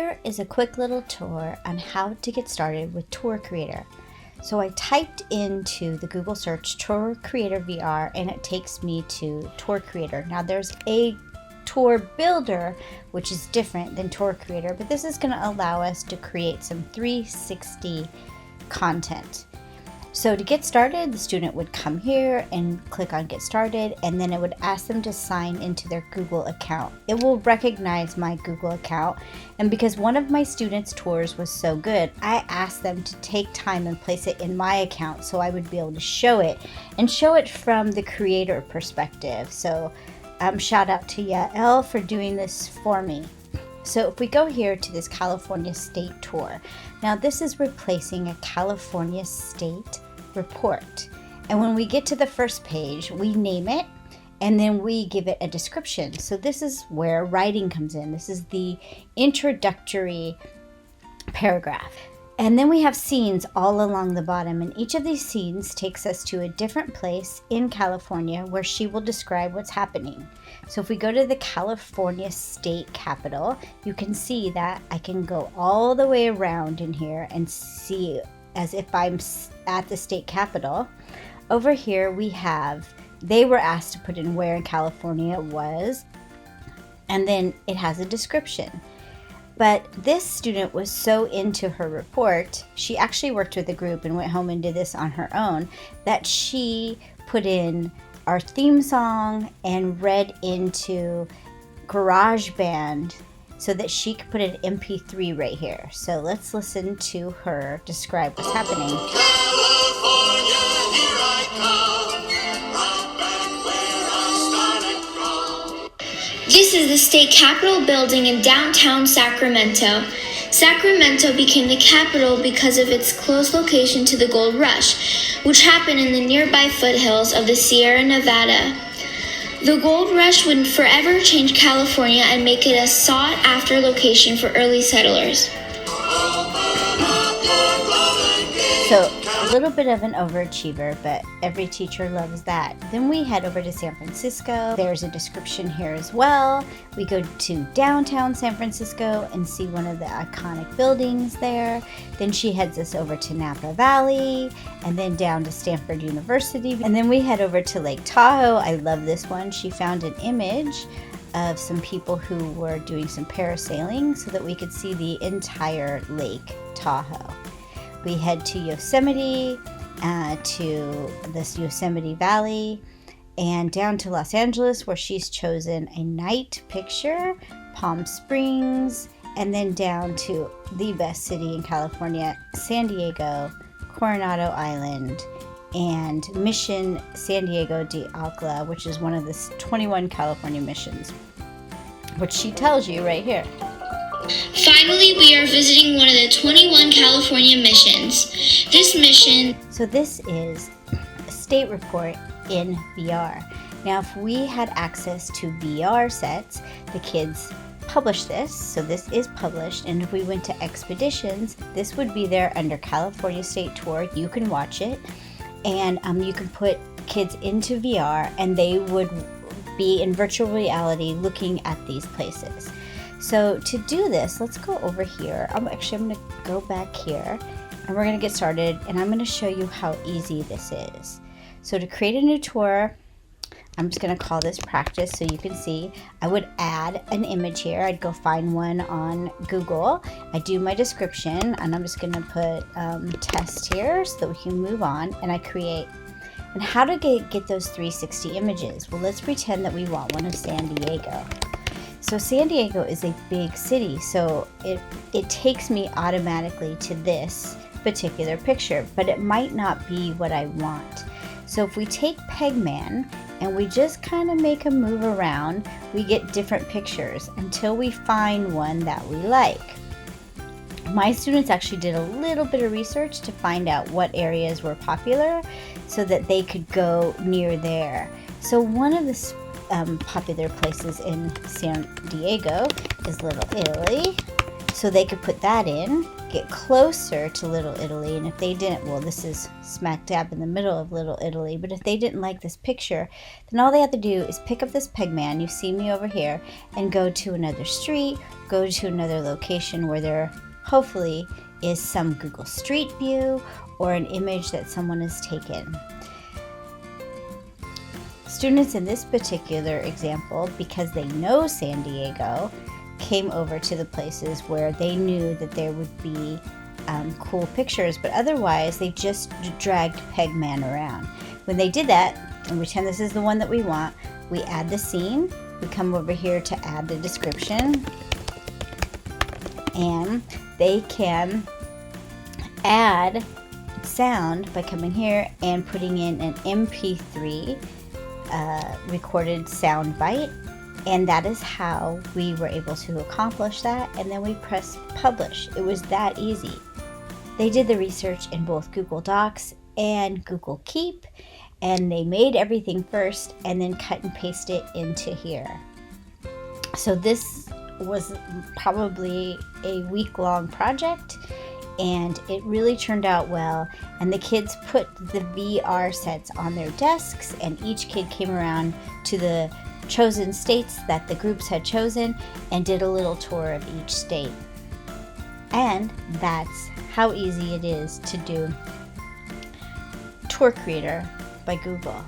Here is a quick little tour on how to get started with Tour Creator. So I typed into the Google search Tour Creator VR and it takes me to Tour Creator. Now there's a Tour Builder, which is different than Tour Creator, but this is going to allow us to create some 360 content. So to get started, the student would come here and click on Get Started, and then it would ask them to sign into their Google account. It will recognize my Google account, and because one of my students' tours was so good, I asked them to take time and place it in my account so I would be able to show it, and show it from the creator perspective. So shout out to Yael for doing this for me. So if we go here to this California State Tour, now this is replacing a California State report. And when we get to the first page, we name it and then we give it a description. So this is where writing comes in. This is the introductory paragraph. And then we have scenes all along the bottom, and each of these scenes takes us to a different place in California where she will describe what's happening. So if we go to the California State Capitol, you can see that I can go all the way around in here and see as if I'm at the state capitol. Over here we have, they were asked to put in where in California it was, and then it has a description. But this student was so into her report, she actually worked with a group and went home and did this on her own, that she put in our theme song and read into GarageBand so that she could put an MP3 right here. So let's listen to her describe what's happening. California, here I come, right back where I started from. This is the state capitol building in downtown Sacramento. Sacramento became the capital because of its close location to the gold rush, which happened in the nearby foothills of the Sierra Nevada. The gold rush would forever change California and make it a sought-after location for early settlers. So a little bit of an overachiever, but every teacher loves that. Then we head over to San Francisco. There's a description here as well. We go to downtown San Francisco and see one of the iconic buildings there. Then she heads us over to Napa Valley and then down to Stanford University. And then we head over to Lake Tahoe. I love this one. She found an image of some people who were doing some parasailing so that we could see the entire Lake Tahoe. We head to Yosemite, to this Yosemite Valley, and down to Los Angeles, where she's chosen a night picture, Palm Springs, and then down to the best city in California, San Diego, Coronado Island, and Mission San Diego de Acla, which is one of the 21 California missions, which she tells you right here. Finally, we are visiting one of the 21 California missions. This mission... So this is a state report in VR. Now, if we had access to VR sets, the kids publish this. So this is published. And if we went to expeditions, this would be there under California State Tour. You can watch it. And you can put kids into VR and they would be in virtual reality looking at these places. So to do this, let's go over here. I'm going to go back here and we're going to get started, and I'm going to show you how easy this is. So to create a new tour, I'm just going to call this practice so you can see. I would add an image here. I'd go find one on Google. I do my description and I'm just going to put test here so that we can move on, and I create. And how to get those 360 images? Well, let's pretend that we want one of San Diego. So San Diego is a big city, so it takes me automatically to this particular picture, but it might not be what I want. So if we take Pegman and we just kind of make a move around, we get different pictures until we find one that we like. My students actually did a little bit of research to find out what areas were popular so that they could go near there. So one of the popular places in San Diego is Little Italy. So they could put that in, get closer to Little Italy, and if they didn't, well, this is smack dab in the middle of Little Italy, but if they didn't like this picture, then all they have to do is pick up this peg man, you see me over here, and go to another street, go to another location where there hopefully is some Google Street View or an image that someone has taken. Students in this particular example, because they know San Diego, came over to the places where they knew that there would be cool pictures, but otherwise they just dragged Pegman around. When they did that, and pretend this is the one that we want, we add the scene, we come over here to add the description, and they can add sound by coming here and putting in an MP3 recorded sound bite. And that is how we were able to accomplish that. And then we pressed publish. It was that easy. They did the research in both Google Docs and Google Keep, and they made everything first and then cut and paste it into here. So this was probably a week-long project, and it really turned out well. And the kids put the VR sets on their desks, and each kid came around to the chosen states that the groups had chosen and did a little tour of each state. And that's how easy it is to do Tour Creator by Google.